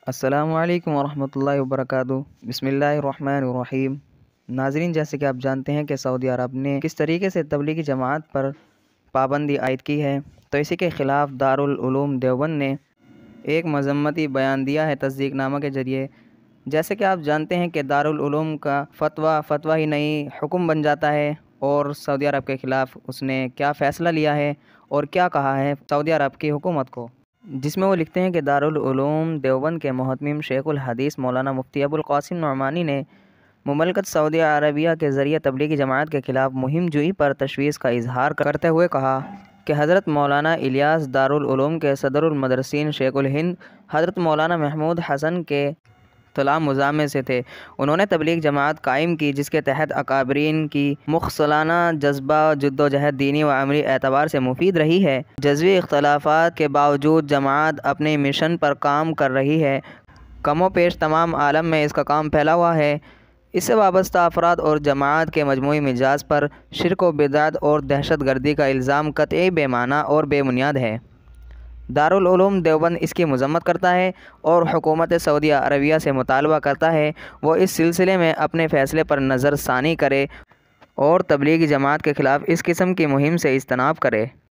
السلام علیکم ورحمۃ اللہ وبرکاتہ۔ بسم اللہ الرحمن الرحیم۔ ناظرین، جیسے کہ آپ جانتے ہیں کہ سعودی عرب نے کس طریقے سے تبلیغی جماعت پر پابندی عائد کی ہے، تو اسی کے خلاف دارالعلوم دیوبند نے ایک مذمتی بیان دیا ہے تصدیق نامہ کے ذریعے۔ جیسے کہ آپ جانتے ہیں کہ دارالعلوم کا فتویٰ ہی نہیں حکم بن جاتا ہے، اور سعودی عرب کے خلاف اس نے کیا فیصلہ لیا ہے اور کیا کہا ہے سعودی عرب کی حکومت کو، جس میں وہ لکھتے ہیں کہ دارالعلوم دیوبند کے محتمم شیخ الحدیث مولانا مفتی ابو القاسم نعمانی نے مملکت سعودیہ عربیہ کے ذریعے تبلیغی جماعت کے خلاف مہم جوئی پر تشویش کا اظہار کرتے ہوئے کہا کہ حضرت مولانا الیاس دارالعلوم کے صدر المدرسین شیخ الہند حضرت مولانا محمود حسن کے طلاب مزاحمے سے تھے۔ انہوں نے تبلیغ جماعت قائم کی، جس کے تحت اکابرین کی مخلصانہ جذبہ جدوجہد دینی و عملی اعتبار سے مفید رہی ہے۔ جزوی اختلافات کے باوجود جماعت اپنے مشن پر کام کر رہی ہے۔ کم و بیش تمام عالم میں اس کا کام پھیلا ہوا ہے۔ اس سے وابستہ افراد اور جماعت کے مجموعی مزاج پر شرک و بدعت اور دہشت گردی کا الزام قطعی بے معنی اور بے بنیاد ہے۔ دارالعلوم دیوبند اس کی مذمت کرتا ہے اور حکومت سعودیہ عربیہ سے مطالبہ کرتا ہے وہ اس سلسلے میں اپنے فیصلے پر نظر ثانی کرے اور تبلیغی جماعت کے خلاف اس قسم کی مہم سے اجتناب کرے۔